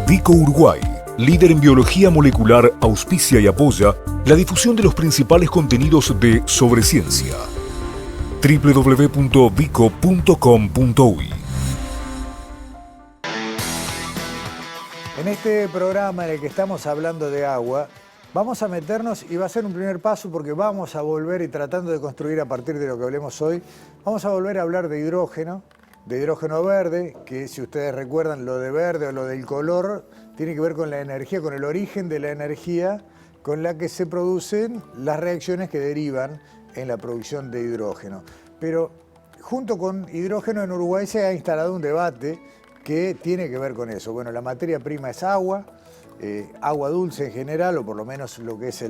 Vico Uruguay, líder en biología molecular, auspicia y apoya la difusión de los principales contenidos de Sobre Ciencia. www.vico.com.uy. En este programa en el que estamos hablando de agua, vamos a meternos y va a ser un primer paso porque vamos a volver y tratando de construir a partir de lo que hablemos hoy, vamos a volver a hablar de hidrógeno verde, que si ustedes recuerdan lo de verde o lo del color, tiene que ver con la energía, con el origen de la energía con la que se producen las reacciones que derivan en la producción de hidrógeno. Pero junto con hidrógeno en Uruguay se ha instalado un debate que tiene que ver con eso. Bueno, la materia prima es agua, agua dulce en general, o por lo menos lo que es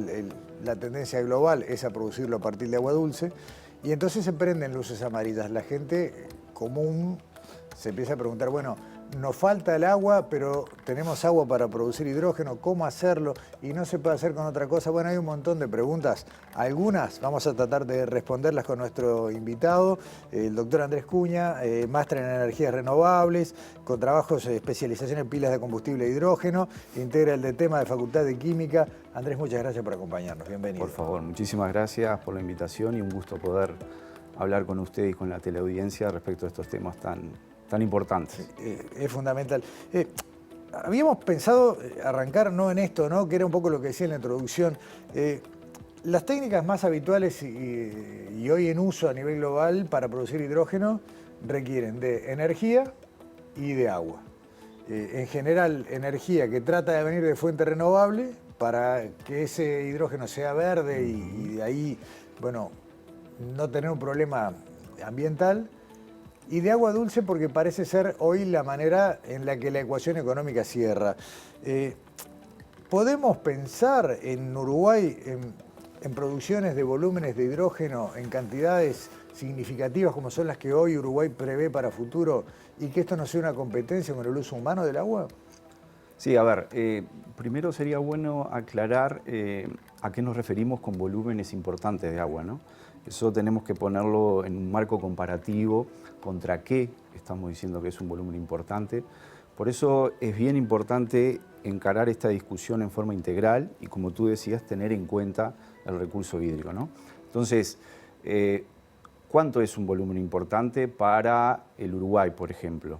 la tendencia global es a producirlo a partir de agua dulce, y entonces se prenden luces amarillas. La gente común se empieza a preguntar, bueno, nos falta el agua, pero tenemos agua para producir hidrógeno, ¿cómo hacerlo? Y no se puede hacer con otra cosa. Bueno, hay un montón de preguntas. Algunas vamos a tratar de responderlas con nuestro invitado, el doctor Andrés Cuña, máster en energías renovables, con trabajos de especialización en pilas de combustible e hidrógeno, integra el de tema de Facultad de Química. Andrés, muchas gracias por acompañarnos. Bienvenido. Por favor, muchísimas gracias por la invitación y un gusto poder hablar con usted y con la teleaudiencia respecto a estos temas tan importantes. Es fundamental. Habíamos pensado arrancar no en esto, ¿no? Que era un poco lo que decía en la introducción. Las técnicas más habituales y hoy en uso a nivel global para producir hidrógeno requieren de energía y de agua. En general, energía que trata de venir de fuente renovable para que ese hidrógeno sea verde y de ahí, bueno, no tener un problema ambiental, y de agua dulce porque parece ser hoy la manera en la que la ecuación económica cierra. ¿Podemos pensar en Uruguay en producciones de volúmenes de hidrógeno en cantidades significativas como son las que hoy Uruguay prevé para futuro y que esto no sea una competencia con el uso humano del agua? Sí, a ver, primero sería bueno aclarar a qué nos referimos con volúmenes importantes de agua, ¿no? Eso tenemos que ponerlo en un marco comparativo contra qué estamos diciendo que es un volumen importante. Por eso es bien importante encarar esta discusión en forma integral y, como tú decías, tener en cuenta el recurso hídrico, ¿no? Entonces, ¿cuánto es un volumen importante para el Uruguay, por ejemplo?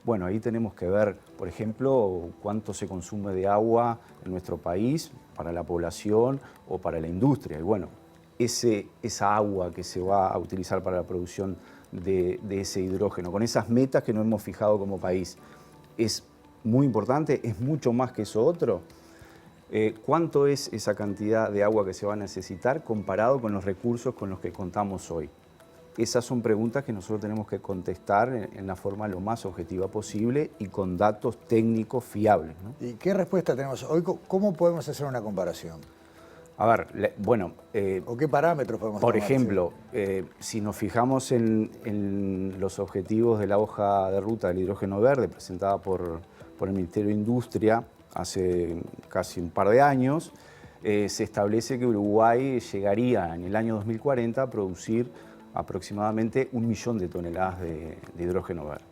Bueno, ahí tenemos que ver, por ejemplo, cuánto se consume de agua en nuestro país para la población o para la industria. Y bueno, esa agua que se va a utilizar para la producción de ese hidrógeno, con esas metas que nos hemos fijado como país, es muy importante, es mucho más que eso otro. ¿Cuánto es esa cantidad de agua que se va a necesitar comparado con los recursos con los que contamos hoy? Esas son preguntas que nosotros tenemos que contestar en la forma lo más objetiva posible y con datos técnicos fiables, ¿no? ¿Y qué respuesta tenemos hoy? ¿Cómo podemos hacer una comparación? A ver, bueno... ¿O qué parámetros podemos Por tomar? ejemplo, si nos fijamos en los objetivos de la hoja de ruta del hidrógeno verde presentada por el Ministerio de Industria hace casi un par de años, se establece que Uruguay llegaría en el año 2040 a producir aproximadamente 1 millón de toneladas de hidrógeno verde.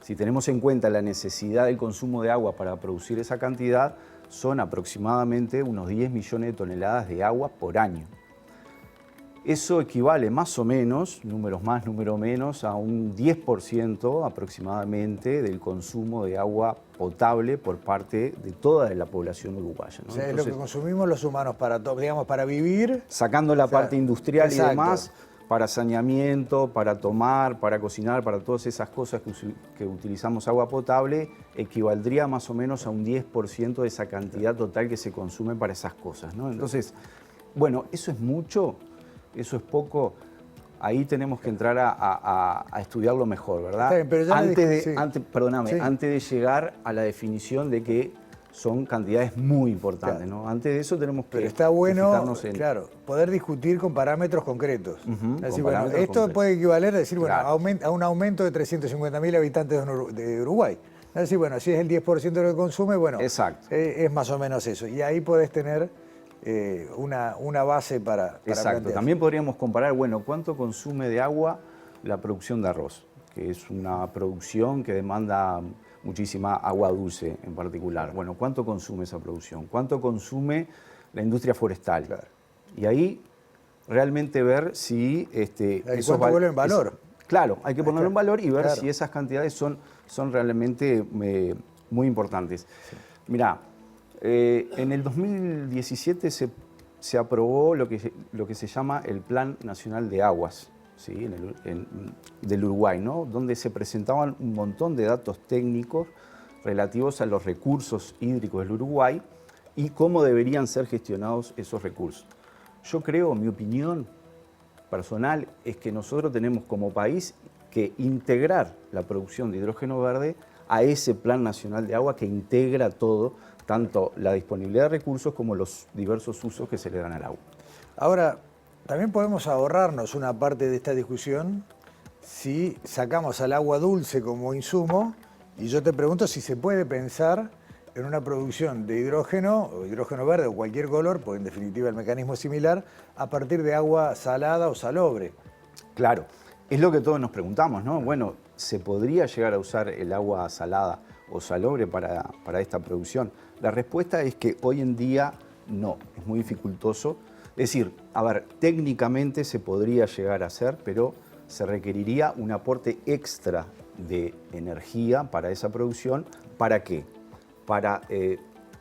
Si tenemos en cuenta la necesidad del consumo de agua para producir esa cantidad, son aproximadamente unos 10 millones de toneladas de agua por año. Eso equivale más o menos, números más, números menos, a un 10% aproximadamente del consumo de agua potable por parte de toda la población uruguaya, ¿no? O sea, entonces, es lo que consumimos los humanos para, digamos, para vivir. Sacando la parte industrial exacto. Y demás, para saneamiento, para tomar, para cocinar, para todas esas cosas que utilizamos agua potable, equivaldría más o menos a un 10% de esa cantidad total que se consume para esas cosas, ¿no? Entonces, bueno, ¿eso es mucho? ¿Eso es poco? Ahí tenemos que entrar a estudiarlo mejor, ¿verdad? Está bien, pero ya antes de llegar a la definición de que son cantidades muy importantes, claro. ¿no? Antes de eso tenemos que... Pero está bueno, claro, poder discutir con parámetros concretos. Es decir, bueno, esto puede equivaler a decir, bueno, claro, a un aumento de 350.000 habitantes de Uruguay. Es decir, bueno, si es el 10% de lo que consume, bueno, exacto, es más o menos eso. Y ahí podés tener una base para exacto. Plantear. También podríamos comparar, bueno, cuánto consume de agua la producción de arroz, que es una producción que demanda muchísima agua dulce en particular. Bueno, ¿cuánto consume esa producción? ¿Cuánto consume la industria forestal? Claro. Y ahí realmente ver si... ¿Cuánto vuelve en valor? Claro, hay que ponerlo en valor y ver Claro. si esas cantidades son realmente muy importantes. Sí. Mirá, en el 2017 se aprobó lo que se llama el Plan Nacional de Aguas, ¿sí? Del Uruguay, ¿no? Donde se presentaban un montón de datos técnicos relativos a los recursos hídricos del Uruguay y cómo deberían ser gestionados esos recursos. Yo creo, mi opinión personal, es que nosotros tenemos como país que integrar la producción de hidrógeno verde a ese Plan Nacional de Agua que integra todo, tanto la disponibilidad de recursos como los diversos usos que se le dan al agua. Ahora, también podemos ahorrarnos una parte de esta discusión si sacamos al agua dulce como insumo, y yo te pregunto si se puede pensar en una producción de hidrógeno, o hidrógeno verde o cualquier color, porque en definitiva el mecanismo es similar, a partir de agua salada o salobre. Claro, es lo que todos nos preguntamos, ¿no? Bueno, ¿se podría llegar a usar el agua salada o salobre para esta producción? La respuesta es que hoy en día no, es muy dificultoso. Es decir, a ver, técnicamente se podría llegar a hacer, pero se requeriría un aporte extra de energía para esa producción. ¿Para qué? Para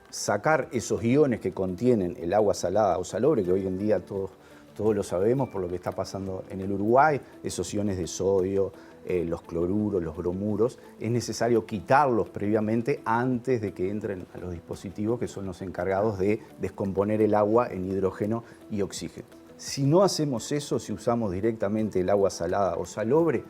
sacar esos iones que contienen el agua salada o salobre, que hoy en día todos lo sabemos por lo que está pasando en el Uruguay, esos iones de sodio, los cloruros, los bromuros, es necesario quitarlos previamente antes de que entren a los dispositivos que son los encargados de descomponer el agua en hidrógeno y oxígeno. Si no hacemos eso, si usamos directamente el agua salada o salobre,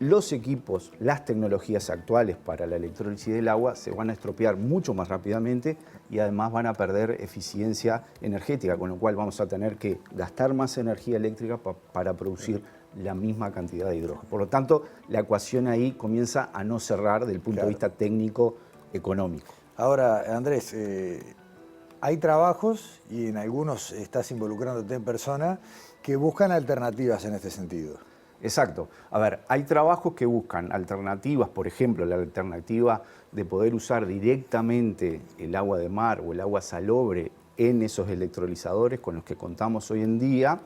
los equipos, las tecnologías actuales para la electrólisis del agua se van a estropear mucho más rápidamente y además van a perder eficiencia energética, con lo cual vamos a tener que gastar más energía eléctrica para producir la misma cantidad de hidrógeno. Por lo tanto, la ecuación ahí comienza a no cerrar del punto de vista técnico-económico. Ahora, Andrés, hay trabajos, y en algunos estás involucrándote en persona, que buscan alternativas en este sentido. Exacto. A ver, hay trabajos que buscan alternativas, por ejemplo, la alternativa de poder usar directamente el agua de mar o el agua salobre en esos electrolizadores con los que contamos hoy en día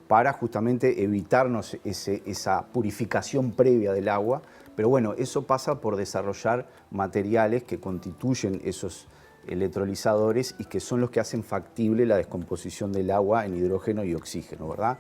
para justamente evitarnos esa purificación previa del agua. Pero bueno, eso pasa por desarrollar materiales que constituyen esos electrolizadores y que son los que hacen factible la descomposición del agua en hidrógeno y oxígeno, ¿verdad?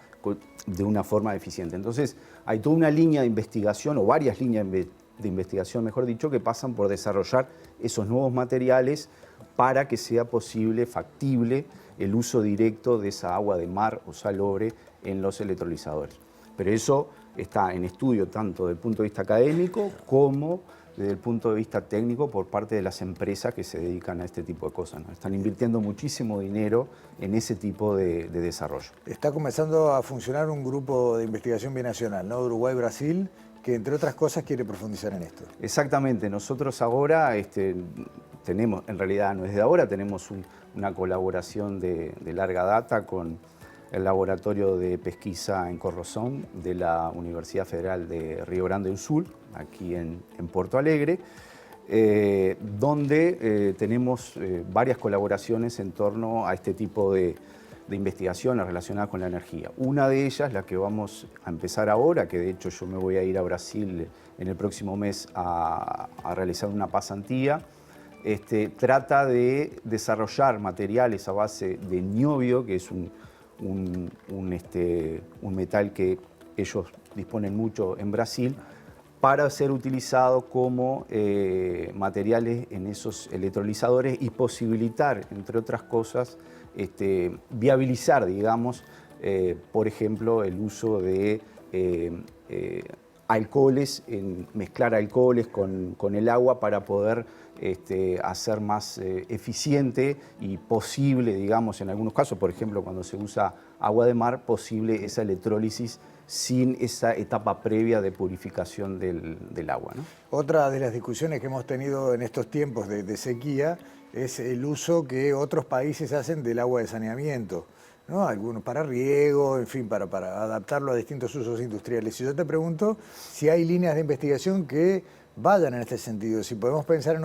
De una forma eficiente. Entonces, hay toda una línea de investigación, o varias líneas de investigación, mejor dicho, que pasan por desarrollar esos nuevos materiales para que sea posible, factible, el uso directo de esa agua de mar o salobre en los electrolizadores. Pero eso está en estudio tanto desde el punto de vista académico como desde el punto de vista técnico por parte de las empresas que se dedican a este tipo de cosas, ¿no? Están invirtiendo muchísimo dinero en ese tipo de desarrollo. Está comenzando a funcionar un grupo de investigación binacional, ¿no? Uruguay-Brasil, que entre otras cosas quiere profundizar en esto. Exactamente, nosotros ahora tenemos, en realidad no es de ahora, tenemos una colaboración de larga data con el Laboratorio de Pesquisa en Corrozón de la Universidad Federal de Río Grande do Sul, aquí en Porto Alegre, donde tenemos varias colaboraciones en torno a este tipo de investigaciones relacionadas con la energía. Una de ellas, la que vamos a empezar ahora, que de hecho yo me voy a ir a Brasil en el próximo mes a realizar una pasantía, trata de desarrollar materiales a base de niobio, que es un metal que ellos disponen mucho en Brasil, para ser utilizado como materiales en esos electrolizadores y posibilitar, entre otras cosas, viabilizar, digamos, por ejemplo, el uso de alcoholes, mezclar alcoholes con el agua para poder hacer más eficiente y posible, digamos, en algunos casos, por ejemplo, cuando se usa agua de mar, posible esa electrólisis sin esa etapa previa de purificación del agua, ¿no? Otra de las discusiones que hemos tenido en estos tiempos de sequía es el uso que otros países hacen del agua de saneamiento, ¿no? Algunos para riego, en fin, para adaptarlo a distintos usos industriales. Y yo te pregunto si hay líneas de investigación que vayan en este sentido. Si podemos pensar en